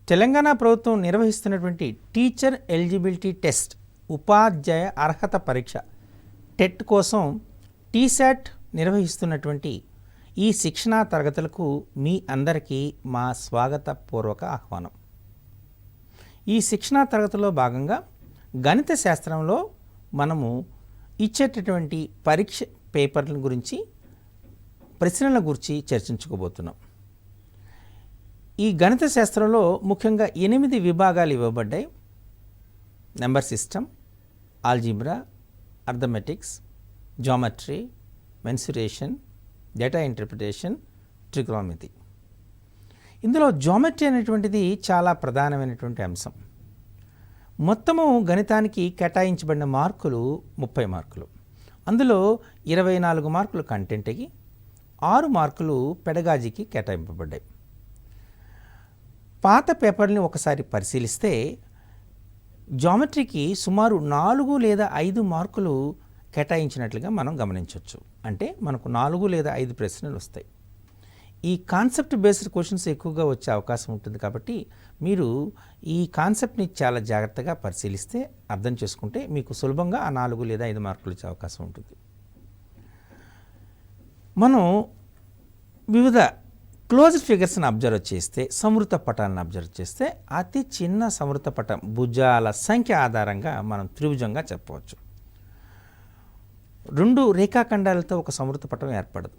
తెలంగాణ ప్రభుత్వం నిర్వహిస్తున్నటువంటి teacher eligibility test ఉపాధ్యాయ అర్హత పరీక్ష టెట్ కోసం టీశాట్ నిర్వహిస్తున్నటువంటి ఈ శిక్షణా తరగతులకు మీ అందరికీ మా స్వాగతపూర్వక ఆహ్వానం. ఈ శిక్షణా తరగతిలో భాగంగా గణిత శాస్త్రంలో మనము ఇచ్చేటటువంటి పరీక్ష పేపర్ల గురించి ప్రశ్నల గురించి చర్చించుకోబోతున్నాం. ఈ గణిత శాస్త్రంలో ముఖ్యంగా 8 విభాగాలు ఇవ్వబడ్డాయి. Number system, algebra, arithmetics, geometry, mensuration, data interpretation, trigonometry. ఇందులో జామెట్రీ అనేటువంటిది చాలా ప్రధానమైనటువంటి అంశం. మొత్తము గణితానికి కేటాయించబడిన మార్కులు 30 మార్కులు. అందులో 24 మార్కులు కంటెంట్కి, 6 మార్కులు పెడగాజీకి కేటాయింపబడ్డాయి. పాత పేపర్ని ఒకసారి పరిశీలిస్తే జామెట్రీకి సుమారు 4 లేదా 5 మార్కులు కేటాయించినట్లుగా మనం గమనించవచ్చు. అంటే మనకు 4 లేదా 5 ప్రశ్నలు వస్తాయి. ఈ కాన్సెప్ట్ బేస్డ్ క్వశ్చన్స్ ఎక్కువగా వచ్చే అవకాశం ఉంటుంది. కాబట్టి మీరు ఈ కాన్సెప్ట్ని చాలా జాగ్రత్తగా పరిశీలిస్తే, అర్థం చేసుకుంటే మీకు సులభంగా ఆ 4 లేదా 5 మార్కులు వచ్చే అవకాశం ఉంటుంది. మనం వివిధ క్లోజ్డ్ ఫిగర్స్ని అబ్జర్వ్ చేస్తే, సంవృత పటాలను అబ్జర్వ్ చేస్తే అతి చిన్న సంవృత పటం భుజాల సంఖ్య ఆధారంగా మనం త్రిభుజంగా చెప్పవచ్చు. 2 రేఖాఖండాలతో ఒక సంవృత పటం ఏర్పడదు.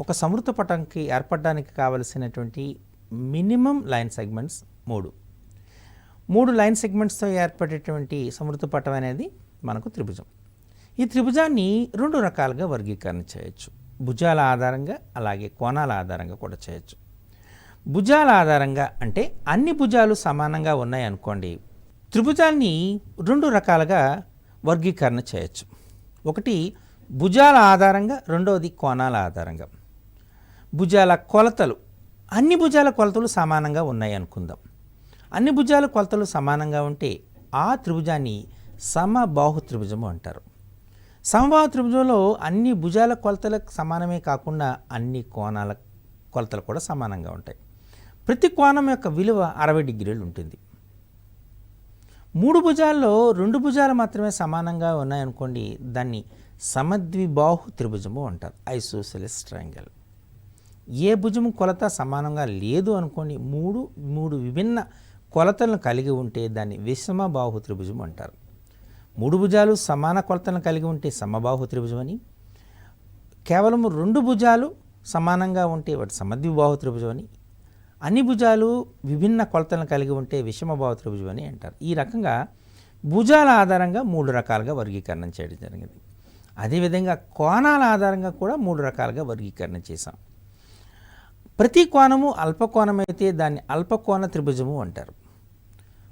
ఒక సంవృత పటంకి ఏర్పడడానికి కావలసినటువంటి మినిమం లైన్ సెగ్మెంట్స్ 3 లైన్ సెగ్మెంట్స్తో ఏర్పడేటువంటి సంవృత పటం అనేది మనకు త్రిభుజం. ఈ త్రిభుజాన్ని 2 రకాలుగా వర్గీకరణ చేయొచ్చు. భుజాల ఆధారంగా, అలాగే కోణాల ఆధారంగా కూడా చేయొచ్చు. భుజాల ఆధారంగా అంటే అన్ని భుజాలు సమానంగా ఉన్నాయి అనుకోండి, త్రిభుజాన్ని 2 రకాలుగా వర్గీకరణ చేయొచ్చు. ఒకటి భుజాల ఆధారంగా, రెండవది కోణాల ఆధారంగా. భుజాల కొలతలు, అన్ని భుజాల కొలతలు సమానంగా ఉన్నాయి అనుకుందాం. అన్ని భుజాల కొలతలు సమానంగా ఉంటే ఆ త్రిభుజాన్ని సమబాహు త్రిభుజము అంటారు. సమబాహు త్రిభుజంలో అన్ని భుజాల కొలతలకు సమానమే కాకుండా అన్ని కోణాల కొలతలు కూడా సమానంగా ఉంటాయి. ప్రతి కోణం యొక్క విలువ 60 డిగ్రీలు ఉంటుంది. 3 భుజాల్లో 2 భుజాలు మాత్రమే సమానంగా ఉన్నాయనుకోండి, దాన్ని సమద్విబాహు త్రిభుజము అంటారు, ఐసోసెలస్ ట్రయాంగిల్. ఏ భుజము కొలత సమానంగా లేదు అనుకోండి, 3 విభిన్న కొలతలను కలిగి ఉంటే దాన్ని విషమబాహు త్రిభుజం అంటారు. 3 భుజాలు సమాన కొలతలను కలిగి ఉంటే సమబాహు త్రిభుజం అని, కేవలం 2 భుజాలు సమానంగా ఉంటే వాటి సమద్విబాహు త్రిభుజం అని, అన్ని భుజాలు విభిన్న కొలతలను కలిగి ఉంటే విషమబాహు త్రిభుజం అని అంటారు. ఈ రకంగా భుజాల ఆధారంగా 3 రకాలుగా వర్గీకరణ చేయడం జరిగింది. అదేవిధంగా కోణాల ఆధారంగా కూడా 3 రకాలుగా వర్గీకరణ చేశాం. ప్రతి కోణము అల్పకోణమైతే దాన్ని అల్పకోణ త్రిభుజము అంటారు.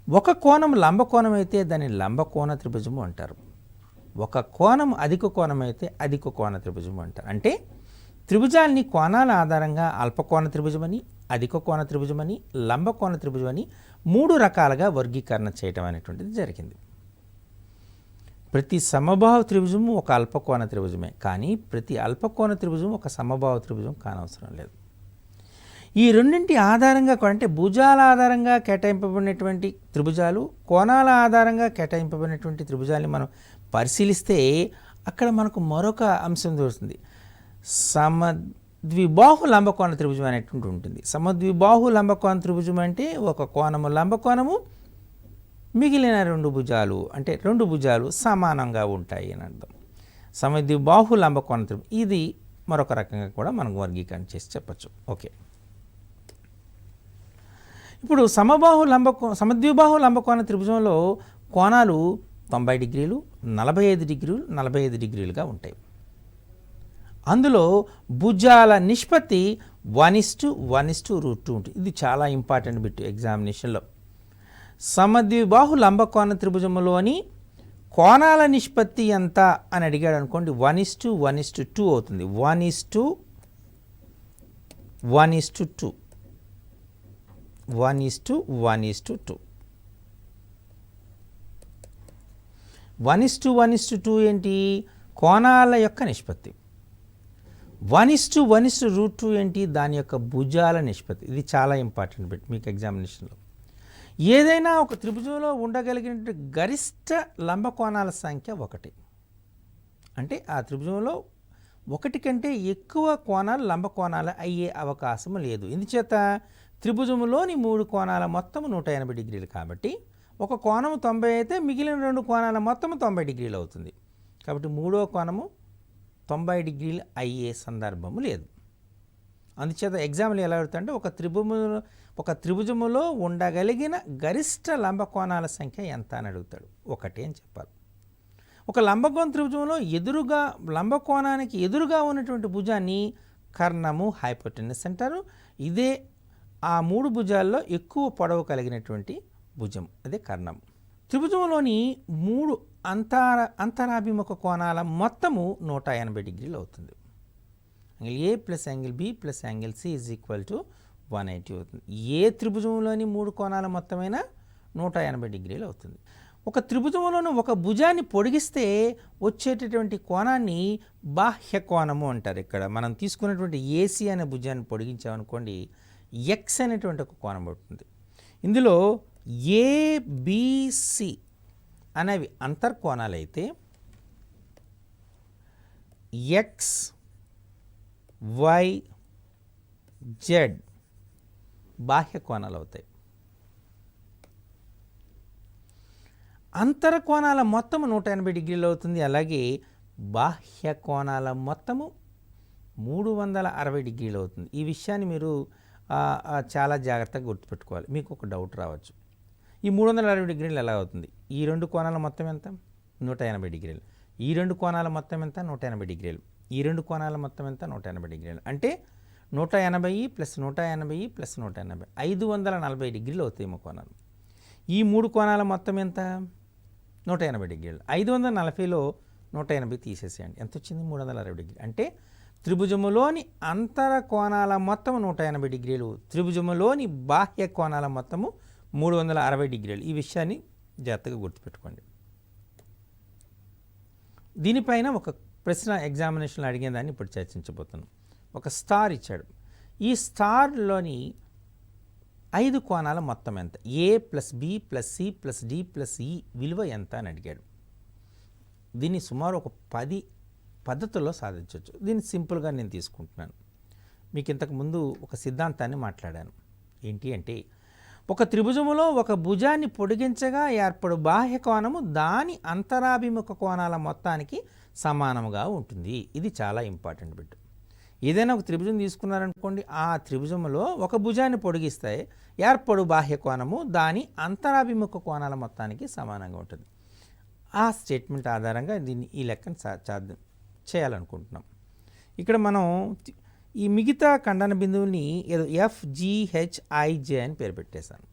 ఒక కోణం లంబకోణం అయితే దాన్ని లంబకోణ త్రిభుజము అంటారు. ఒక కోణం అధిక కోణం అయితే అధిక కోణ త్రిభుజము అంటారు. అంటే త్రిభుజాల్ని కోణాల ఆధారంగా అల్పకోణ త్రిభుజమని, అధిక కోణ త్రిభుజమని, లంబకోణ త్రిభుజమని 3 రకాలుగా వర్గీకరణ చేయటం అనేటువంటిది జరిగింది. ప్రతి సమబాహు త్రిభుజము ఒక అల్పకోణ త్రిభుజమే, కానీ ప్రతి అల్పకోణ త్రిభుజం ఒక సమబాహు త్రిభుజం కానవసరం లేదు. ఈ రెండింటి ఆధారంగా అంటే భుజాల ఆధారంగా కేటాయింపబడినటువంటి త్రిభుజాలు, కోణాల ఆధారంగా కేటాయింపబడినటువంటి త్రిభుజాలని మనం పరిశీలిస్తే అక్కడ మనకు మరొక అంశం దొరుకుతుంది. సమద్విబాహు లంబకోణ త్రిభుజం అనేటువంటి ఉంటుంది. సమద్విబాహు లంబకోణ త్రిభుజం అంటే ఒక కోణము లంబకోణము, మిగిలిన 2 భుజాలు అంటే 2 భుజాలు సమానంగా ఉంటాయి అని అర్థం. సమద్విబాహు లంబకోణ త్రిభుజం ఇది మరొక రకంగా కూడా మనం వర్గీకరణ చేసి చెప్పచ్చు. ఓకే, ఇప్పుడు సమద్విబాహు లంబకోణ త్రిభుజంలో కోణాలు 90 డిగ్రీలు, 45 డిగ్రీలు, 45 డిగ్రీలుగా ఉంటాయి. అందులో భుజాల నిష్పత్తి 1:1:2 ఉంటుంది. ఇది చాలా ఇంపార్టెంట్ బిట్ ఎగ్జామినేషన్లో. సమద్విబాహు లంబకోణ త్రిభుజంలోని కోణాల నిష్పత్తి ఎంత అని అడిగాడు అనుకోండి, 1:1:2 అవుతుంది. 1:1:2 1:1:2. 1:1:2 ఏంటి? కోణాల యొక్క నిష్పత్తి. 1:1:2 ఏంటి? దాని యొక్క భుజాల నిష్పత్తి. ఇది చాలా ఇంపార్టెంట్ బిట్ మీకు ఎగ్జామినేషన్లో. ఏదైనా ఒక త్రిభుజంలో ఉండగలిగిన గరిష్ట లంబకోణాల సంఖ్య 1. అంటే ఆ త్రిభుజంలో 1 కంటే ఎక్కువ కోణాలు లంబకోణాలు అయ్యే అవకాశం లేదు. ఇందుచేత త్రిభుజంలోని 3 కోణాల మొత్తం 180 డిగ్రీలు కాబట్టి ఒక కోణము 90 అయితే మిగిలిన 2 కోణాల మొత్తం 90 డిగ్రీలు అవుతుంది. కాబట్టి మూడో కోణము 90 డిగ్రీలు అయ్యే సందర్భము లేదు. అందుచేత ఎగ్జాంపుల్ ఎలా అడుగుతుందంటే ఒక త్రిభుజములో ఉండగలిగిన గరిష్ట లంబకోణాల సంఖ్య ఎంత అని అడుగుతాడు. 1 అని చెప్పాలి. ఒక లంబకోణ త్రిభుజంలో లంబకోణానికి ఎదురుగా ఉన్నటువంటి భుజాన్ని కర్ణము హైపోటెనస్ అంటారు. ఇదే ఆ 3 భుజాల్లో ఎక్కువ పొడవు కలిగినటువంటి భుజం, అదే కర్ణం. త్రిభుజంలోని 3 అంతరాభిముఖ కోణాల మొత్తము 180 డిగ్రీలు అవుతుంది. Angle A plus angle B plus angle C is equal to 180 అవుతుంది. ఏ త్రిభుజంలోని 3 కోణాల మొత్తమైన 180 డిగ్రీలు అవుతుంది. ఒక త్రిభుజంలోని ఒక భుజాన్ని పొడిగిస్తే వచ్చేటటువంటి కోణాన్ని బాహ్య కోణము అంటారు. ఇక్కడ మనం తీసుకున్నటువంటి ఏసీ అనే భుజాన్ని పొడిగించామనుకోండి, ఎక్స్ అనేటువంటి ఒక కోణం పడుతుంది. ఇందులో ఏబిసి అనేవి అంతర్కోణాలు అయితే ఎక్స్ వై జెడ్ బాహ్య కోణాలు అవుతాయి. అంతర కోణాల మొత్తము 180 డిగ్రీలు అవుతుంది. అలాగే బాహ్య కోణాల మొత్తము 360 డిగ్రీలు అవుతుంది. ఈ విషయాన్ని మీరు చాలా జాగ్రత్తగా గుర్తుపెట్టుకోవాలి. మీకు ఒక డౌట్ రావచ్చు, ఈ 360 డిగ్రీలు ఎలా అవుతుంది? ఈ 2 కోణాల మొత్తం ఎంత? 180 డిగ్రీలు. ఈ 2 కోణాల మొత్తం ఎంత? 180 డిగ్రీలు. ఈ 2 కోణాల మొత్తం ఎంత? 180 డిగ్రీలు. అంటే 180 ప్లస్ 180 ప్లస్ 180 540 డిగ్రీలు అవుతాయి మా కోణాలు. ఈ 3 కోణాల మొత్తం ఎంత? 180 డిగ్రీలు. 540లో 180 తీసేసేయండి, ఎంత వచ్చింది? 360 డిగ్రీలు. అంటే త్రిభుజములోని అంతర కోణాల మొత్తం 180 డిగ్రీలు, త్రిభుజములోని బాహ్య కోణాల మొత్తము 360 డిగ్రీలు. ఈ విషయాన్ని జాగ్రత్తగా గుర్తుపెట్టుకోండి. దీనిపైన ఒక ప్రశ్న ఎగ్జామినేషన్లో అడిగిన దాన్ని ఇప్పుడు చర్చించబోతున్నాం. ఒక స్టార్ ఇచ్చాడు. ఈ స్టార్లోని 5 కోణాల మొత్తం ఎంత? A plus B plus C plus D plus E విలువ ఎంత అని అడిగాడు. దీన్ని సుమారు ఒక 10 పద్ధతుల్లో సాధించవచ్చు. దీన్ని సింపుల్గా నేను తీసుకుంటున్నాను. మీకు ఇంతకుముందు ఒక సిద్ధాంతాన్ని మాట్లాడాను. ఏంటి అంటే, ఒక త్రిభుజములో ఒక భుజాన్ని పొడిగించగా ఏర్పడు బాహ్య కోణము దాని అంతరాభిముఖ కోణాల మొత్తానికి సమానముగా ఉంటుంది. ఇది చాలా ఇంపార్టెంట్ బిట్. ఏదైనా ఒక త్రిభుజం తీసుకున్నారనుకోండి, ఆ త్రిభుజములో ఒక భుజాన్ని పొడిగిస్తే ఏర్పడు బాహ్య కోణము దాని అంతరాభిముఖ కోణాల మొత్తానికి సమానంగా ఉంటుంది. ఆ స్టేట్మెంట్ ఆధారంగా ఈ లెక్కను చేయాలనుకుంటున్నాం. ఇక్కడ మనం ఈ మిగతా ఖండన బిందువుని ఏదో FGHIJ అని పేరు పెట్టేశాను.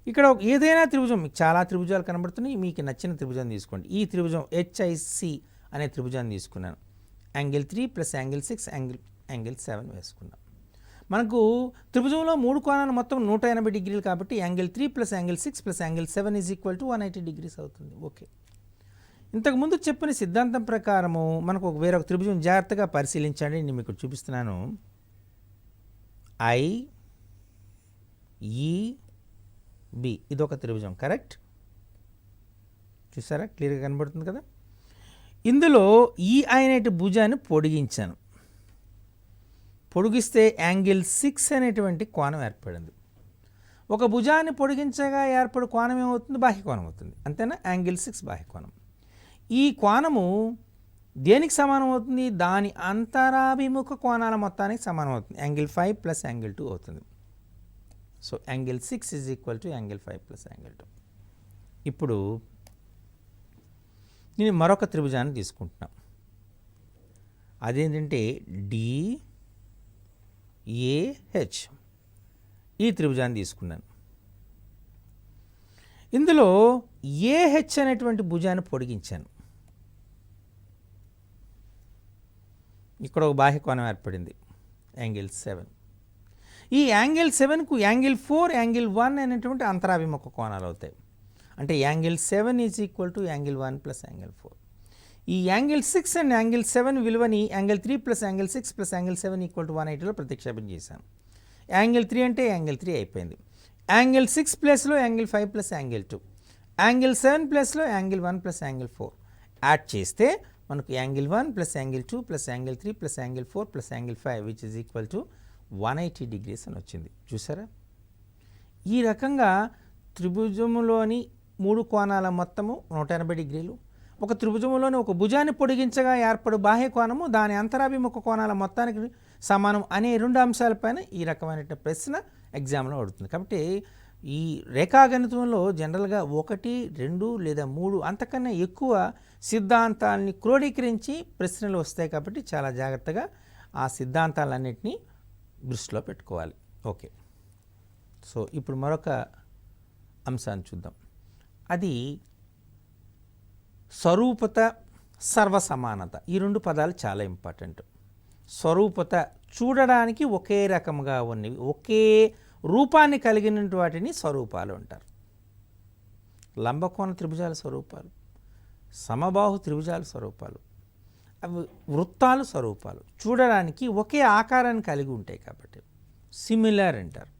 ఇక్కడ ఏదైనా త్రిభుజం, మీకు చాలా త్రిభుజాలు కనబడుతున్నాయి, మీకు నచ్చిన త్రిభుజం తీసుకోండి. ఈ త్రిభుజం HIC అనే త్రిభుజాన్ని తీసుకున్నాను. యాంగిల్ 3 ప్లస్ యాంగిల్ 6 యాంగిల్ 7 వేసుకున్నాం. మనకు త్రిభుజంలో 3 కోణాలు మొత్తం 180 డిగ్రీలు కాబట్టి angle 3 plus angle 6 plus angle 7 is equal to 180 degrees అవుతుంది. ఓకే, ఇంతకుముందు చెప్పిన సిద్ధాంతం ప్రకారము మనకు వేరొక త్రిభుజం జాగ్రత్తగా పరిశీలించండి. నేను మీకు చూపిస్తున్నాను. IEB ఇదొక త్రిభుజం, కరెక్ట్? చూసారా, క్లియర్గా కనబడుతుంది కదా. ఇందులో ఈ అనేటి భుజాన్ని పొడిగించాను. పొడిగిస్తే యాంగిల్ 6 అనేటువంటి కోణం ఏర్పడింది. ఒక భుజాన్ని పొడిగించగా ఏర్పడు కోణం ఏమవుతుంది? బాహ్య కోణం అవుతుంది. అంతేనా? యాంగిల్ 6 బాహ్య కోణం. ఈ కోణము దేనికి సమానం అవుతుంది? దాని అంతరాభిముఖ కోణాల మొత్తానికి సమానం అవుతుంది. యాంగిల్ 5 ప్లస్ యాంగిల్ 2 అవుతుంది. So angle 6 is equal to angle 5 plus angle 2. ఇప్పుడు నేను మరొక త్రిభుజాన్ని తీసుకుంటున్నాం. అదేంటంటే DAH. ఈ త్రిభుజాన్ని తీసుకున్నాను. ఇందులో AH అనేటువంటి భుజాన్ని పొడిగించాను. ఇక్కడ ఒక బాహ్య కోణం ఏర్పడింది, యాంగిల్ 7. ఈ యాంగిల్ 7కు యాంగిల్ 4 యాంగిల్ 1 అనేటువంటి అంతరాభిముఖ కోణాలు అవుతాయి. అంటే angle 7 is equal to angle 1 plus angle 4. ఈ యాంగిల్ 6 అండ్ యాంగిల్ 7 విలువని angle 3 plus angle 6 plus angle 7 equal to 180లో ప్రతిక్షేపం చేశాను. యాంగిల్ 3 అంటే యాంగిల్ 3 అయిపోయింది. యాంగిల్ 6 ప్లేస్లో యాంగిల్ 5 ప్లస్ యాంగిల్ 2, యాంగిల్ 7 ప్లేస్లో యాంగిల్ 1 ప్లస్ యాంగిల్ 4 యాడ్ చేస్తే మనకు angle 1 plus angle 2 plus angle 3 plus angle 4 plus angle 5 which is equal to 180 degrees అని వచ్చింది. చూసారా? ఈ రకంగా త్రిభుజములోని 3 కోణాల మొత్తము 180 డిగ్రీలు, ఒక త్రిభుజములోని ఒక భుజాన్ని పొడిగించగా ఏర్పడు బాహ్య కోణము దాని అంతరాభిముఖ కోణాల మొత్తానికి సమానం అనే 2 అంశాలపైన ఈ రకమైన ప్రశ్న ఎగ్జామ్లో అడుగుతుంది. కాబట్టి ఈ రేఖాగణితంలో జనరల్గా 1, 2 లేదా 3 అంతకన్నా ఎక్కువ సిద్ధాంతాలని క్రోడీకరించి ప్రశ్నలు వస్తాయి. కాబట్టి చాలా జాగ్రత్తగా ఆ సిద్ధాంతాలన్నింటినీ దృష్టిలో పెట్టుకోవాలి. ఓకే, సో ఇప్పుడు మరొక అంశాన్ని చూద్దాం. అది స్వరూపత, సర్వసమానత. ఈ 2 పదాలు చాలా ఇంపార్టెంట్. స్వరూపత చూడడానికి ఒకే రకముగా ఉన్నవి, ఒకే రూపాన్ని కలిగిన వాటిని స్వరూపాలు అంటారు. లంబకోణ త్రిభుజాల స్వరూపాలు, సమబాహు త్రిభుజాల స్వరూపాలు, అవి వృత్తాలు స్వరూపాలు, చూడడానికి ఒకే ఆకారాన్ని కలిగి ఉంటాయి కాబట్టి సిమిలర్ అంటారు.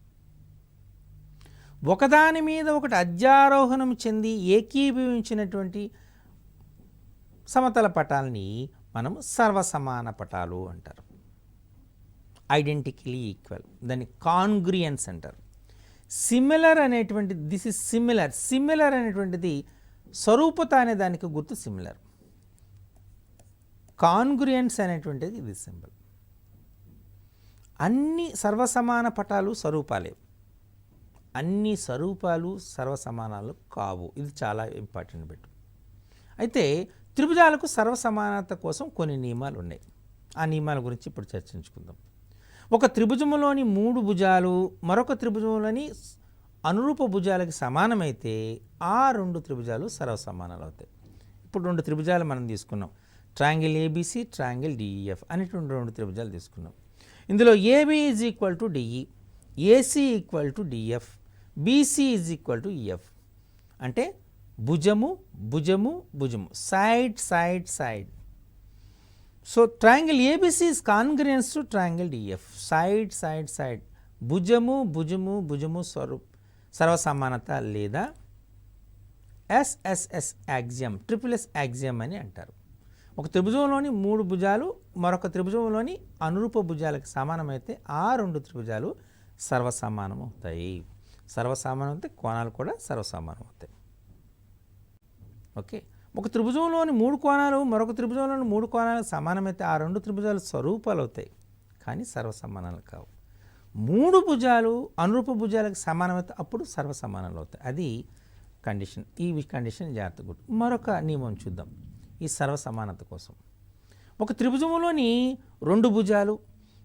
ఒకదాని మీద ఒకటి అధ్యారోహణం చెంది ఏకీభవించినటువంటి సమతల పటాలని మనం సర్వసమాన పటాలు అంటారు. ఐడెంటికలీ ఈక్వల్, దాన్ని కాంగ్రియన్స్ అంటారు. సిమిలర్ అనేటువంటి దిస్ ఇస్ సిమిలర్, సిమిలర్ అనేటువంటిది స్వరూపత అనే దానికి గుర్తు సిమిలర్. కాంగ్రియన్స్ అనేటువంటిది ఇది సింబల్. అన్ని సర్వసమాన పటాలు స్వరూపాలే, అన్ని స్వరూపాలు సర్వసమానాలు కావు. ఇది చాలా ఇంపార్టెంట్ బిట్. అయితే త్రిభుజాలకు సర్వసమానత కోసం కొన్ని నియమాలు ఉన్నాయి. ఆ నియమాల గురించి ఇప్పుడు చర్చించుకుందాం. ఒక త్రిభుజములోని 3 భుజాలు మరొక త్రిభుజంలోని అనురూప భుజాలకి సమానమైతే ఆ 2 త్రిభుజాలు సర్వసమానాలు అవుతాయి. ఇప్పుడు 2 త్రిభుజాలు మనం తీసుకున్నాం. ట్రయాంగిల్ ఏబిసి, ట్రయాంగిల్ డిఈఎఫ్ అనేటువంటి 2 త్రిభుజాలు తీసుకున్నాం. ఇందులో AB is equal to DE, AC equal to DF, BC is equal to EF. అంటే భుజము భుజము భుజము, side side side. So triangle ABC is congruence to triangle DF, side side side. భుజము భుజము భుజము సర్వసమానత లేదా SSS axiom, triple S axiom అని అంటారు. ఒక త్రిభుజంలోని 3 భుజాలు మరొక త్రిభుజంలోని అనురూప భుజాలకు సమానమైతే ఆ 2 త్రిభుజాలు సర్వసమానం అవుతాయి. సర్వసమానం అయితే కోణాలు కూడా సర్వసమానం అవుతాయి. ఓకే, ఒక త్రిభుజంలోని 3 కోణాలు మరొక త్రిభుజంలోని 3 కోణాలకు సమానమైతే ఆ 2 త్రిభుజాలు స్వరూపాలు అవుతాయి, కానీ సర్వసమానాలు కావు. 3 భుజాలు అనురూప భుజాలకు సమానమైతే అప్పుడు సర్వసమానాలు అవుతాయి. అది కండిషన్. ఈ కండిషన్ జాగ్రత్తగా గుర్తు. మరొక నియమం చూద్దాం ఈ సర్వసమానత కోసం. ఒక త్రిభుజంలోని 2 భుజాలు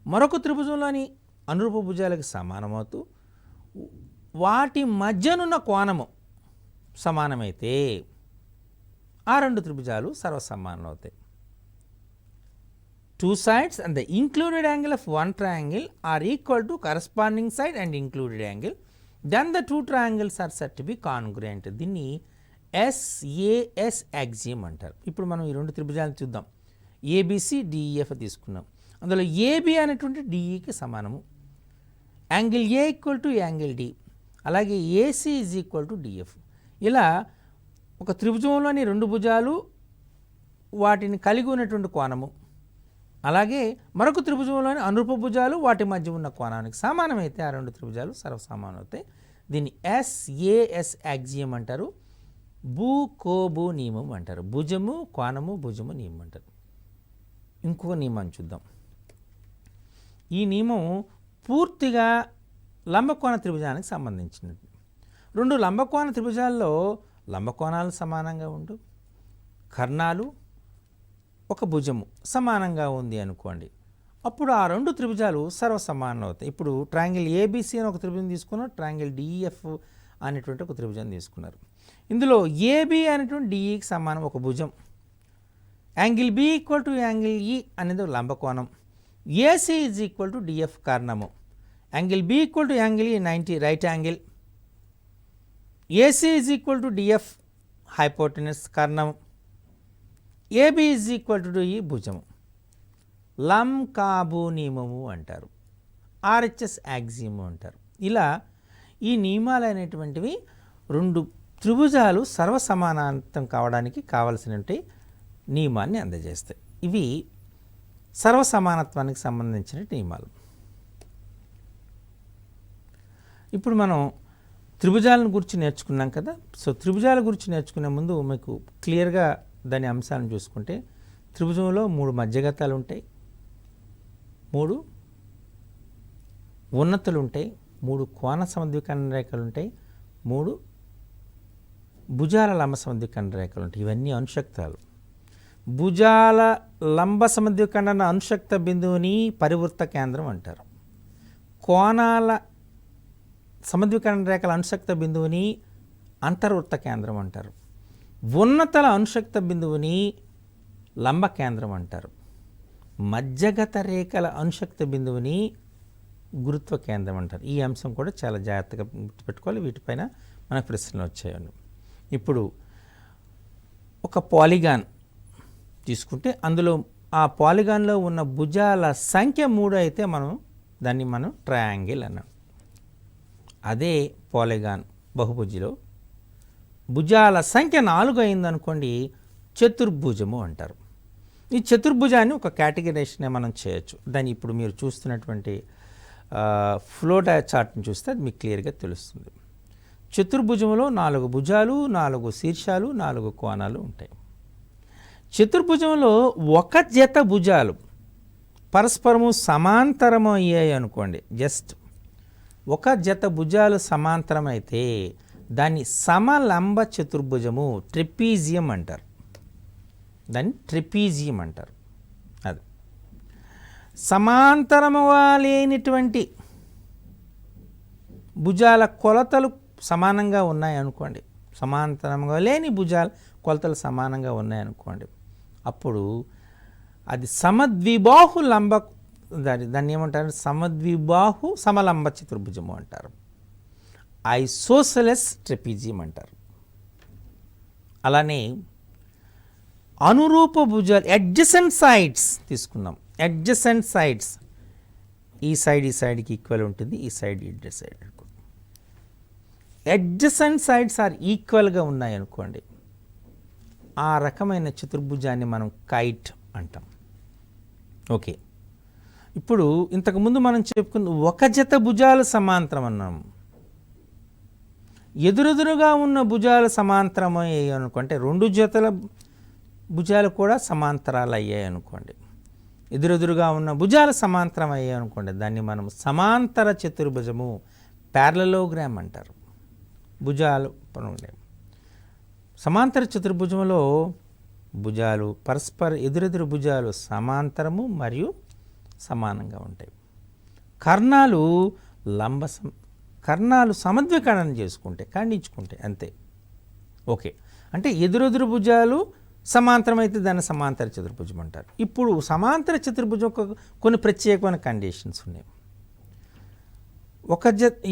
మరొక త్రిభుజంలోని అనురూప భుజాలకు సమానమవుతూ వాటి మధ్యనున్న కోణము సమానమైతే ఆ 2 త్రిభుజాలు సర్వసమానాలు అవుతాయి. 2 sides and the included angle of one triangle are equal to corresponding side and included angle, then the 2 triangles are said to be congruent. దీన్ని ఎస్ఏఎస్ యాక్సియం అంటారు. ఇప్పుడు మనం ఈ 2 త్రిభుజాలను చూద్దాం. ఏబిసి డిఈఎఫ్ తీసుకున్నాం. అందులో ఏబి అనేటువంటి డిఈకి సమానము, angle A equal to angle D, అలాగే AC is equal to DF. ఇలా ఒక త్రిభుజంలోని 2 భుజాలు వాటిని కలిగి ఉన్నటువంటి కోణము, అలాగే మరొక త్రిభుజంలోని అనురూప భుజాలు వాటి మధ్య ఉన్న కోణానికి సమానమైతే ఆ 2 త్రిభుజాలు సర్వసమానం అవుతాయి. దీన్ని ఎస్ఏఎస్ యాక్సియం అంటారు. కోబు నియమం అంటారు. భుజము కోణము భుజము నియమం అంటారు. ఇంకొక నియమాన్ని చూద్దాం. ఈ నియమం పూర్తిగా లంబకోణ త్రిభుజానికి సంబంధించినది. 2 లంబకోణ త్రిభుజాల్లో లంబకోణాలు సమానంగా ఉండు, కర్ణాలు ఒక భుజము సమానంగా ఉంది అనుకోండి, అప్పుడు ఆ 2 త్రిభుజాలు సర్వసమానం అవుతాయి. ఇప్పుడు ట్రయాంగిల్ ఏబిసి అని ఒక త్రిభుజం తీసుకున్నారు, ట్రయాంగిల్ డిఈఎఫ్ అనేటువంటి ఒక త్రిభుజం తీసుకున్నారు. ఇందులో ఏబి అనేటువంటి డిఈకి సమానం ఒక భుజం, angle B equal to angle E అనేది లంబకోణం, AC is equal to DF కర్ణము, angle B equal to angle E 90 right angle, AC is equal to DF hypotenuse కర్ణం, ఏబి ఈజ్ ఈక్వల్ టు ఈ భుజము. లంకాబు నియమము అంటారు, ఆర్హెచ్ఎస్ యాక్సియము అంటారు. ఇలా ఈ నియమాలు అనేటువంటివి రెండు త్రిభుజాలు సర్వసమానాంతం కావడానికి కావలసినటువంటి నియమాన్ని అందజేస్తాయి. ఇవి సర్వసమానత్వానికి సంబంధించిన నియమాలు. ఇప్పుడు మనం త్రిభుజాలను గురించి నేర్చుకున్నాం కదా. సో త్రిభుజాల గురించి నేర్చుకునే ముందు మీకు క్లియర్గా దాని అంశాలను చూసుకుంటే, త్రిభుజంలో 3 మధ్యగతాలు ఉంటాయి, 3 ఉన్నతులు ఉంటాయి, 3 కోణ సమద్వికరణ రేఖలు ఉంటాయి, 3 భుజాల లంబ సమద్వికరణ రేఖలు ఉంటాయి. ఇవన్నీ అనుశక్తాలు. భుజాల లంబ సమద్వికరణ అనుశక్త బిందువుని పరివృత్త కేంద్రం అంటారు. కోణాల సమద్వికరణ రేఖల అనుశక్త బిందువుని అంతర్వృత్త కేంద్రం అంటారు. ఉన్నతల అనుశక్త బిందువుని లంబ కేంద్రం అంటారు. మధ్యగత రేఖల అనుశక్త బిందువుని గురుత్వ కేంద్రం అంటారు. ఈ అంశం కూడా చాలా జాగ్రత్తగా గుర్తుపెట్టుకోవాలి. వీటిపైన మనకు ప్రశ్నలు వచ్చాయండి. ఇప్పుడు ఒక పాలిగాన్ తీసుకుంటే అందులో ఆ పాలిగాన్లో ఉన్న భుజాల సంఖ్య 3 అయితే దాన్ని మనం ట్రయాంగిల్ అన్నాం. అదే పాలిగాన్ బహుభుజిలో భుజాల సంఖ్య 4 అయిందనుకోండి, చతుర్భుజము అంటారు. ఈ చతుర్భుజాన్ని ఒక కేటగిరేషన్ మనం చేయొచ్చు. దాన్ని ఇప్పుడు మీరు చూస్తున్నటువంటి ఫ్లో చార్ట్ని చూస్తే అది మీకు క్లియర్గా తెలుస్తుంది. చతుర్భుజంలో 4 భుజాలు, 4 శీర్షాలు, 4 కోణాలు ఉంటాయి. చతుర్భుజంలో ఒక జత భుజాలు పరస్పరము సమాంతరము అయ్యాయి అనుకోండి, జస్ట్ ఒక జత భుజాలు సమాంతరం అయితే దాన్ని సమలంబ చతుర్భుజము ట్రెపీజియం అంటారు. దాన్ని ట్రెపీజియం అంటారు. అది సమాంతరముగా లేనిటువంటి భుజాల కొలతలు సమానంగా ఉన్నాయనుకోండి, సమాంతరంగా లేని భుజాల కొలతలు సమానంగా ఉన్నాయనుకోండి, అప్పుడు అది సమద్విబాహు లంబ, దాన్ని ఏమంటారు, సమద్విబాహు సమలంబ చతుర్భుజము అంటారు. ఐసోసెలస్ ట్రెపీజియం అంటారు. అలానే అనురూప భుజాలు అడ్జసెంట్ సైడ్స్ తీసుకున్నాం. అడ్జసెంట్ సైడ్స్ ఈ సైడ్కి ఈక్వల్ ఉంటుంది, ఈ side side. Adjacent sides are ఈక్వల్గా ఉన్నాయనుకోండి, ఆ రకమైన చతుర్భుజాన్ని మనం కైట్ అంటాం. ఓకే, ఇప్పుడు ఇంతకుముందు మనం చెప్పుకున్న ఒక జత భుజాలు సమాంతరం అన్నాము. ఎదురెదురుగా ఉన్న భుజాలు సమాంతరం అయ్యాయి అనుకుంటే 2 జతల భుజాలు కూడా సమాంతరాలు అయ్యాయి అనుకోండి, ఎదురెదురుగా ఉన్న భుజాలు సమాంతరం అయ్యాయి అనుకోండి, దాన్ని మనం సమాంతర చతుర్భుజము ప్యారలలోగ్రామ్ అంటారు. భుజాలు సమాంతర చతుర్భుజంలో భుజాలు పరస్పర ఎదురెదురు భుజాలు సమాంతరము మరియు సమానంగా ఉంటాయి. కర్ణాలు సమద్వికరణం చేసుకుంటే ఖండించుకుంటే అంతే. ఓకే, అంటే ఎదురెదురు భుజాలు సమాంతరం అయితే దాన్ని సమాంతర చతుర్భుజం అంటారు. ఇప్పుడు సమాంతర చతుర్భుజం కొన్ని ప్రత్యేకమైన కండిషన్స్ ఉన్నాయి.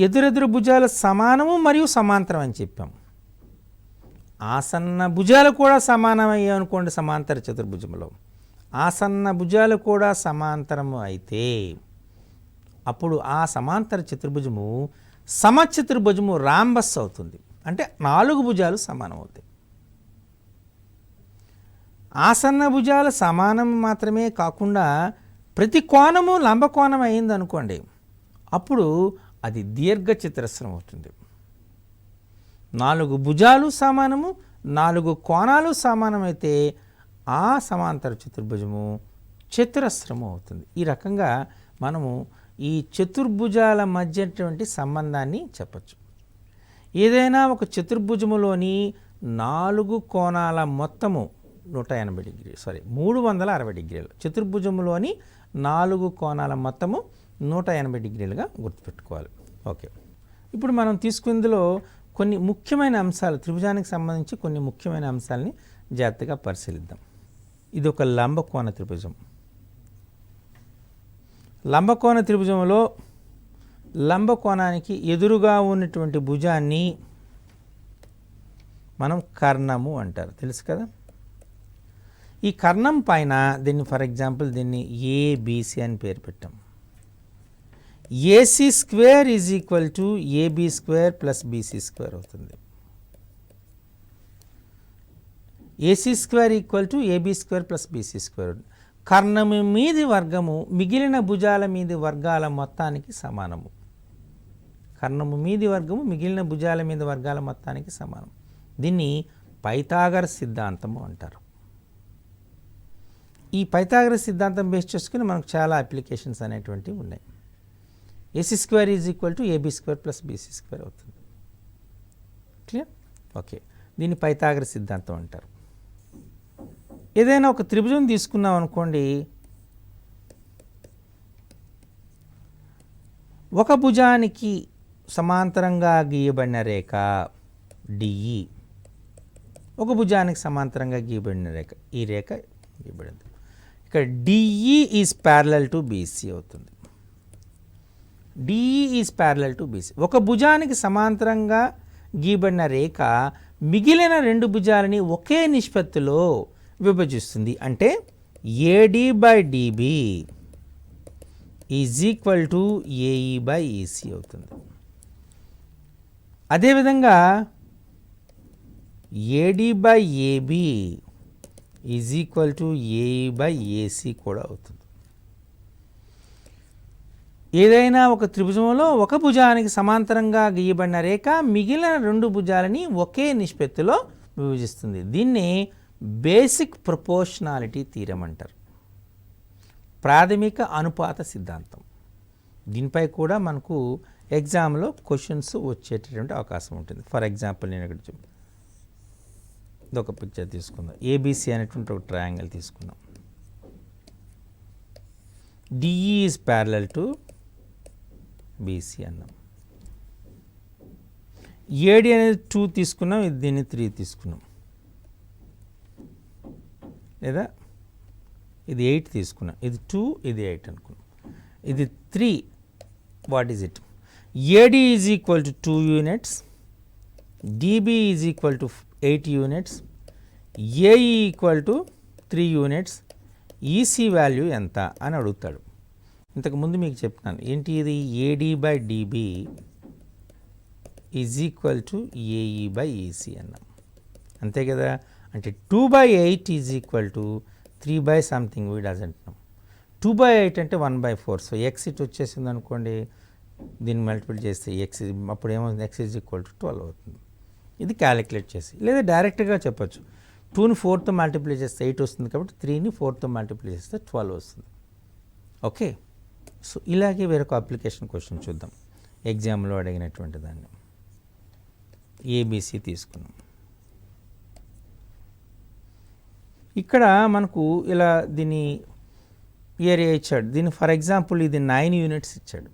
ఎదురెదురు భుజాలు సమానము మరియు సమాంతరం అని చెప్పాం. ఆసన్న భుజాలు కూడా సమానమయ్యాయి అనుకోండి, సమాంతర చతుర్భుజంలో ఆసన్న భుజాలు కూడా సమాంతరము అయితే అప్పుడు ఆ సమాంతర చతుర్భుజము సమచతుర్భుజము రాంబస్ అవుతుంది. అంటే 4 భుజాలు సమానం అవుతాయి. ఆసన్న భుజాలు సమానం మాత్రమే కాకుండా ప్రతి కోణము లంబకోణం అయింది అనుకోండి, అప్పుడు అది దీర్ఘ చతురస్రం అవుతుంది. 4 భుజాలు సమానము, 4 కోణాలు సమానమైతే ఆ సమాంతర చతుర్భుజము చతురస్రము అవుతుంది. ఈ రకంగా మనము ఈ చతుర్భుజాల మధ్యటువంటి సంబంధాన్ని చెప్పచ్చు. ఏదైనా ఒక చతుర్భుజములోని 4 కోణాల మొత్తము 180 డిగ్రీలు 360 డిగ్రీలు, చతుర్భుజములోని 4 కోణాల మొత్తము 180 డిగ్రీలుగా గుర్తుపెట్టుకోవాలి. ఓకే, ఇప్పుడు మనం తీసుకుందులో కొన్ని ముఖ్యమైన అంశాలు, త్రిభుజానికి సంబంధించి కొన్ని ముఖ్యమైన అంశాలని జాగ్రత్తగా పరిశీలిద్దాం. ఇది ఒక లంబకోణ త్రిభుజం. లంబకోణ త్రిభుజంలో లంబకోణానికి ఎదురుగా ఉన్నటువంటి భుజాన్ని మనం కర్ణము అంటారు, తెలుసు కదా. ఈ కర్ణం పైన దీన్ని ఫర్ ఎగ్జాంపుల్ దీన్ని ఏబిసి అని పేరు పెట్టాం. AC square is equal to AB square plus BC square అవుతుంది. AC square equal to AB square plus BC square. కర్ణము మీది వర్గము మిగిలిన భుజాల మీది వర్గాల మొత్తానికి సమానము. కర్ణము మీది వర్గము మిగిలిన భుజాల మీద వర్గాల మొత్తానికి సమానం. దీన్ని పైథాగరస్ సిద్ధాంతము అంటారు. ఈ పైథాగరస్ సిద్ధాంతం బేస్ చేసుకుని మనకు చాలా అప్లికేషన్స్ అనేటువంటివి ఉన్నాయి. AC square is equal to AB square plus BC square అవుతుంది. క్లియర్? ఓకే, దీన్ని పైథాగరస్ సిద్ధాంతం అంటారు. ఏదైనా ఒక త్రిభుజం తీసుకున్నాం అనుకోండి, ఒక భుజానికి సమాంతరంగా గీయబడిన రేఖ డిఈ, ఒక భుజానికి సమాంతరంగా గీయబడిన రేఖ, ఈ రేఖ గీయబడింది. ఇక్కడ DE is parallel to BC అవుతుంది. DE is parallel to BC. ఒక భుజానికి సమాంతరంగా గీయబడిన రేఖ మిగిలిన రెండు భుజాలని ఒకే నిష్పత్తిలో విభజిస్తుంది. అంటే AD by DB is equal to AE by EC అవుతుంది. అదేవిధంగా AD by AB is equal to AE by AC కూడా అవుతుంది. ఏదైనా ఒక త్రిభుజంలో ఒక భుజానికి సమాంతరంగా గీయబడిన రేఖ మిగిలిన రెండు భుజాలని ఒకే నిష్పత్తిలో విభజిస్తుంది. దీన్ని బేసిక్ ప్రపోర్షనాలిటీ థీరం అంటారు, ప్రాథమిక అనుపాత సిద్ధాంతం. దీనిపై కూడా మనకు ఎగ్జామ్లో క్వశ్చన్స్ వచ్చేటటువంటి అవకాశం ఉంటుంది. ఫర్ ఎగ్జాంపుల్ నేను ఇక్కడ ఒక పిక్చర్ తీసుకుందాం. ఏబిసి అనేటువంటి ఒక ట్రయాంగిల్ తీసుకుందాం. DE is parallel to BC అన్నాం. ఏడి అనేది 2 తీసుకున్నాం, ఇది దీన్ని 3 తీసుకున్నాం, లేదా ఇది 8 తీసుకున్నాం, ఇది 2 ఇది 8 అనుకున్నాం, ఇది 3. What is it? AD is equal to 2 units, dB is equal to 8 units, AE equal to 3 units. EC value ఎంత అని అడుగుతాడు. ఇంతకుముందు మీకు చెప్తున్నాను ఏంటి ఇది? AD by DB is equal to AE by EC అన్నాం, అంతే కదా. అంటే 2/8 is equal to 3 something, we doesn't know. 2/8 అంటే 1/4. సో ఎక్స్ ఇట్ వచ్చేసింది అనుకోండి, దీన్ని మల్టిపుల్ చేస్తే ఎక్స్, అప్పుడు ఏమవుతుంది? ఎక్స్ ఈజ్ ఈక్వల్ టు 12 అవుతుంది. ఇది క్యాలిక్యులేట్ చేసి, లేదా డైరెక్ట్గా చెప్పచ్చు. 2ని 4తో మల్టిప్లై చేస్తే 8 వస్తుంది, కాబట్టి 3ని 4తో మల్టిప్లై చేస్తే 12 వస్తుంది. ఓకే, సో ఇలాగే వేరొక అప్లికేషన్ క్వశ్చన్ చూద్దాం. ఎగ్జామ్లో అడిగినటువంటి దాన్ని ఏబిసి తీసుకున్నాం. ఇక్కడ మనకు ఇలా దీని ఏరియా ఇచ్చాడు. దీన్ని ఫర్ ఎగ్జాంపుల్ ఇది 9 యూనిట్స్ ఇచ్చాడు,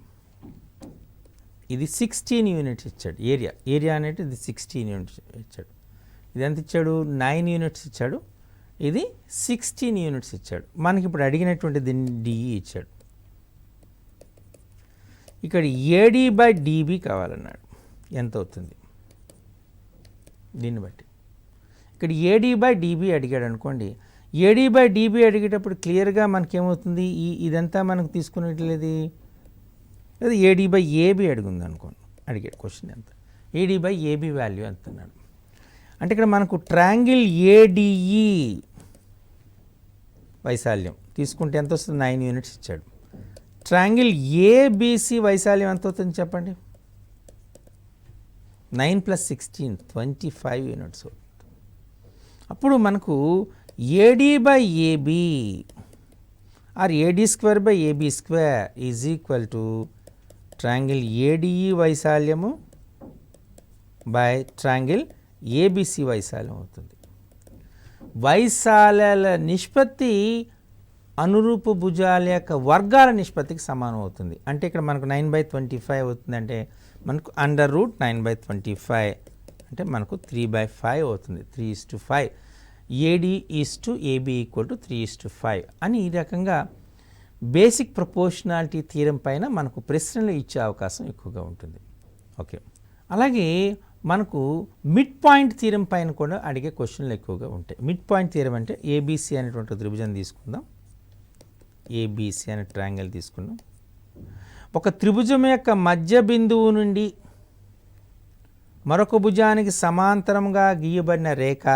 ఇది 16 యూనిట్స్ ఇచ్చాడు. ఏరియా అనేది ఇది 16 యూనిట్స్ ఇచ్చాడు. ఇది ఎంత ఇచ్చాడు? 9 యూనిట్స్ ఇచ్చాడు, ఇది 16 యూనిట్స్ ఇచ్చాడు. మనకి ఇప్పుడు అడిగినటువంటి దీన్ని డిఈ ఇచ్చాడు. ఇక్కడ ఏడి బై డిబి కావాలన్నాడు, ఎంత అవుతుంది? దీన్ని బట్టి ఇక్కడ ఏడి బై డిబి అడిగాడు అనుకోండి. ఏడి బై డిబి అడిగేటప్పుడు క్లియర్గా మనకేమవుతుంది? ఇదంతా మనకు తీసుకునేట్లేదు, లేదా ఏడి బై ఏబి అడుగుంది అనుకోండి. అడిగాడు క్వశ్చన్ ఎంత? ఏడి బై ఏబి వాల్యూ ఎంత అన్నాడు. అంటే ఇక్కడ మనకు ట్రయాంగిల్ ఏడిఈ వైశాల్యం తీసుకుంటే ఎంత వస్తుంది? 9 యూనిట్స్ ఇచ్చాడు. ట్రయాంగిల్ ఏబిసి వైశాల్యం ఎంత అవుతుంది చెప్పండి? 9 + 16 25 యూనిట్స్. అప్పుడు మనకు AD by AB or AD square by AB square is equal to triangle ADE వైశాల్యము బై ట్రయాంగిల్ ఏబిసి వైశాల్యం అవుతుంది. వైశాల్యాల నిష్పత్తి అనురూప భుజాల యొక్క వర్గాల నిష్పత్తికి సమానం అవుతుంది. అంటే ఇక్కడ మనకు 9/25 అవుతుంది. అంటే మనకు √9/25 అంటే మనకు 3/5 అవుతుంది. 3:5. AD is to AB equal to 3:5 అని ఈ రకంగా బేసిక్ ప్రపోర్షనాలిటీ థియరం పైన మనకు ప్రశ్నలు ఇచ్చే అవకాశం ఎక్కువగా ఉంటుంది. ఓకే, అలాగే మనకు మిడ్ పాయింట్ థియరం పైన కూడా అడిగే క్వశ్చన్లు ఎక్కువగా ఉంటాయి. మిడ్ పాయింట్ థియరం అంటే ఏబిసి అనేటువంటి త్రిభుజం తీసుకుందాం. ఏబిసి అనే ట్రయాంగిల్ తీసుకున్నాం. ఒక త్రిభుజం యొక్క మధ్య బిందువు నుండి మరొక భుజానికి సమాంతరంగా గీయబడిన రేఖ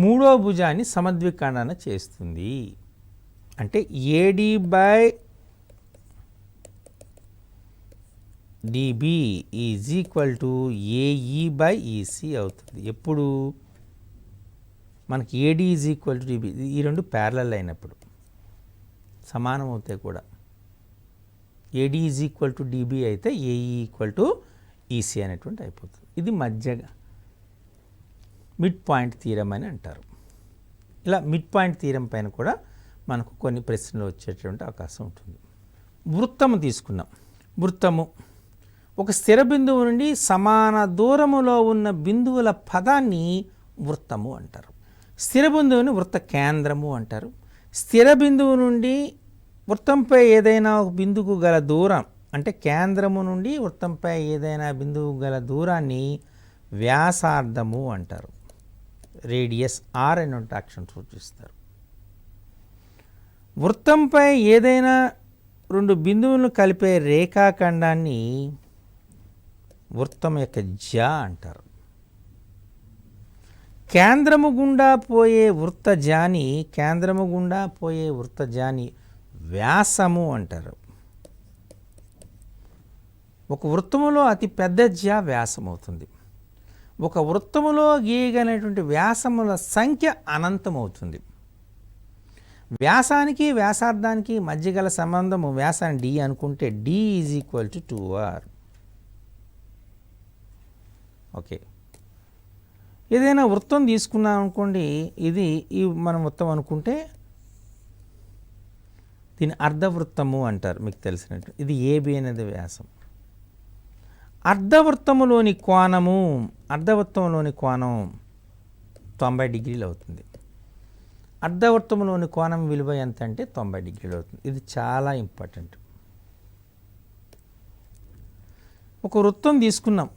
మూడో భుజాన్ని సమద్విఖండన చేస్తుంది. అంటే AD by DB is equal to AE by EC అవుతుంది. ఎప్పుడు మనకి AD is equal to dB, ఈ రెండు ప్యారలల్ అయినప్పుడు సమానం అవుతాయి కూడా. AD is equal to dB అయితే ఏఈ ఈక్వల్ టు ఈసీ అనేటువంటి అయిపోతుంది. ఇది మధ్యగా మిడ్ పాయింట్ థీరం అని అంటారు. ఇలా మిడ్ పాయింట్ థీరం పైన కూడా మనకు కొన్ని ప్రశ్నలు వచ్చేటువంటి అవకాశం ఉంటుంది. వృత్తము తీసుకున్నాం. వృత్తము ఒక స్థిర బిందువు నుండి సమాన దూరములో ఉన్న బిందువుల పదాన్ని వృత్తము అంటారు. స్థిర బిందువుని వృత్త కేంద్రము అంటారు. స్థిర బిందువు నుండి వృత్తంపై ఏదైనా ఒక బిందువుకు గల దూరం, అంటే కేంద్రము నుండి వృత్తంపై ఏదైనా బిందువు గల దూరాన్ని వ్యాసార్థము అంటారు. రేడియస్ ఆర్ అనే అక్షరం సూచిస్తారు. వృత్తంపై ఏదైనా రెండు బిందువులను కలిపే రేఖాఖండాన్ని వృత్తం యొక్క జ్యా అంటారు. కేంద్రము గుండా పోయే వృత్తజాని వ్యాసము అంటారు. ఒక వృత్తములో అతి పెద్ద జ్యా వ్యాసం అవుతుంది. ఒక వృత్తములో గీయగలిగినటువంటి వ్యాసముల సంఖ్య అనంతం అవుతుంది. వ్యాసానికి వ్యాసార్థానికి మధ్య గల సంబంధము వ్యాసాన్ని డి అనుకుంటే D is equal to 2r. Okay, ఏదైనా వృత్తం తీసుకున్నాం అనుకోండి, ఈ మనం వృత్తం అనుకుంటే దీని అర్ధవృత్తము అంటారు, మీకు తెలిసినట్టు. ఇది ఏబి అనేది వ్యాసం. అర్ధవృత్తములోని కోణం 90 డిగ్రీలు అవుతుంది. అర్ధవృత్తములోని కోణం విలువ ఎంత అంటే 90 డిగ్రీలు అవుతుంది. ఇది చాలా ఇంపార్టెంట్. ఒక వృత్తం తీసుకున్నాం.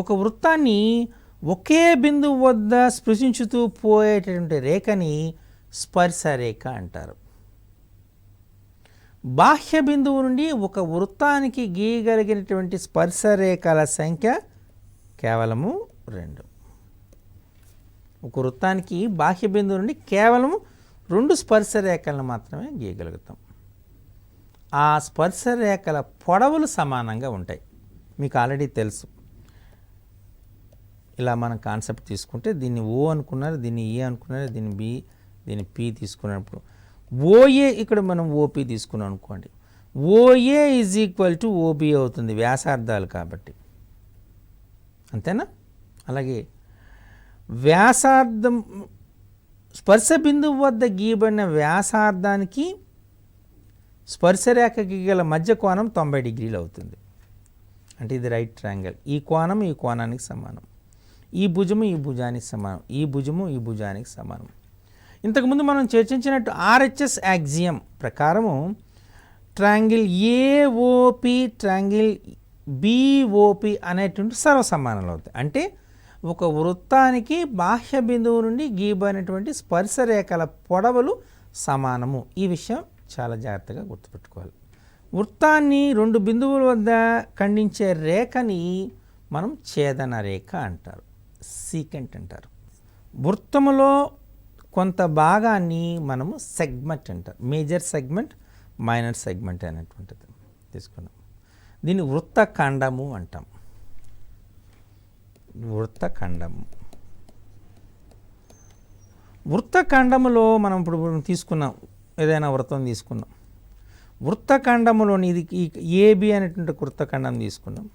ఒక వృత్తాన్ని ఒకే బిందువు వద్ద స్పృశించుతూ పోయేటటువంటి రేఖని స్పర్శ రేఖ అంటారు. బాహ్య బిందువు నుండి ఒక వృత్తానికి గీయగలిగినటువంటి స్పర్శ రేఖల సంఖ్య కేవలము 2. ఒక వృత్తానికి బాహ్య బిందువు నుండి కేవలం 2 స్పర్శ రేఖలను మాత్రమే గీయగలుగుతాం. ఆ స్పర్శ రేఖల పొడవులు సమానంగా ఉంటాయి. మీకు ఆల్రెడీ తెలుసు. ఇలా మనం కాన్సెప్ట్ తీసుకుంటే దీన్ని ఓ అనుకున్నారు, దీన్ని ఏ అనుకున్నారు, దీన్ని బి, దీన్ని పి తీసుకున్నప్పుడు ఓఏ, ఇక్కడ మనం ఓపి తీసుకున్నాం అనుకోండి, OA is equal to OB అవుతుంది, వ్యాసార్థాలు కాబట్టి. అంతేనా? అలాగే వ్యాసార్థం స్పర్శ బిందువు వద్ద గీయబడిన వ్యాసార్థానికి స్పర్శరేఖకి గల మధ్య కోణం 90 డిగ్రీలు అవుతుంది. అంటే ఇది రైట్ ట్రయాంగిల్. ఈ కోణం ఈ కోణానికి సమానం, ఈ భుజము ఈ భుజానికి సమానం, ఈ భుజము ఈ భుజానికి సమానం. ఇంతకుముందు మనం చర్చించినట్టు ఆర్హెచ్ఎస్ యాక్సియం ప్రకారము ట్రయాంగిల్ ఏఓపి, ట్రయాంగిల్ బిఓపి అనేటువంటి సర్వసమానాలు అవుతాయి. అంటే ఒక వృత్తానికి బాహ్య బిందువు నుండి గీయబడినటువంటి స్పర్శ రేఖల పొడవులు సమానము. ఈ విషయం చాలా జాగ్రత్తగా గుర్తుపెట్టుకోవాలి. వృత్తాన్ని 2 బిందువుల వద్ద ఖండించే రేఖని మనం ఛేదన రేఖ అంటారు, సీకెంట్ అంటారు. వృత్తములో కొంత భాగాన్ని మనము సెగ్మెంట్ అంటారు. మేజర్ సెగ్మెంట్, మైనర్ సెగ్మెంట్ అనేటువంటిది తీసుకున్నాం. దీన్ని వృత్తఖండము అంటాం. వృత్తఖండములో మనం ఇప్పుడు తీసుకున్నాం, ఏదైనా వృత్తం తీసుకున్నాం. వృత్తఖండములోని ఇది ఏబి అనేటువంటి వృత్తఖండం తీసుకున్నాం.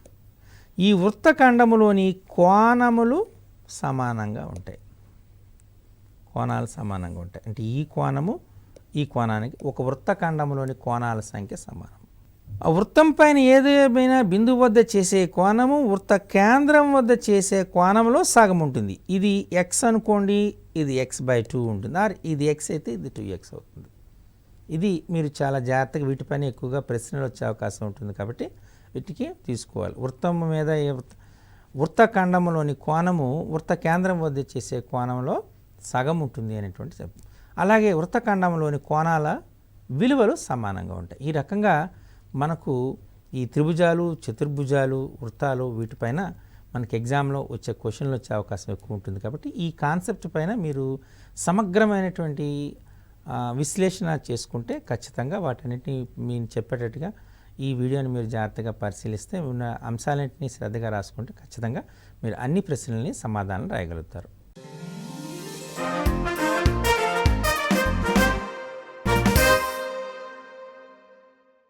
ఈ వృత్తఖండములోని కోణములు సమానంగా ఉంటాయి. కోణాలు సమానంగా ఉంటాయి. అంటే ఈ కోణము ఈ కోణానికి ఒక వృత్తఖండములోని కోణాల సంఖ్య సమానం. ఆ వృత్తం పైన ఏదైనా బిందువు వద్ద చేసే కోణము వృత్త కేంద్రం వద్ద చేసే కోణంలో సగం ఉంటుంది. ఇది ఎక్స్ అనుకోండి, ఇది x/2 ఉంటుంది. ఆర్ ఇది ఎక్స్ అయితే ఇది 2x అవుతుంది. ఇది మీరు చాలా జాగ్రత్తగా వీటిపైన ఎక్కువగా ప్రశ్నలు వచ్చే అవకాశం ఉంటుంది కాబట్టి వీటికి తీసుకోవాలి. వృత్తం మీద వృత్తఖండంలోని కోణము వృత్త కేంద్రం వద్ద చేసే కోణంలో సగం ఉంటుంది అనేటువంటి చెప్పు. అలాగే వృత్తఖండంలోని కోణాల విలువలు సమానంగా ఉంటాయి. ఈ రకంగా మనకు ఈ త్రిభుజాలు, చతుర్భుజాలు, వృత్తాలు వీటిపైన మనకి ఎగ్జామ్లో వచ్చే క్వశ్చన్లు వచ్చే అవకాశం ఎక్కువ ఉంటుంది. కాబట్టి ఈ కాన్సెప్ట్ పైన మీరు సమగ్రమైనటువంటి విశ్లేషణ చేసుకుంటే ఖచ్చితంగా వాటన్నిటిని నేను చెప్పేటట్టుగా ఈ వీడియోని మీరు జాగ్రత్తగా పరిశీలిస్తే ఉన్న అంశాలన్నింటినీ శ్రద్ధగా రాసుకుంటే ఖచ్చితంగా మీరు అన్ని ప్రశ్నలని సమాధానం రాయగలుగుతారు.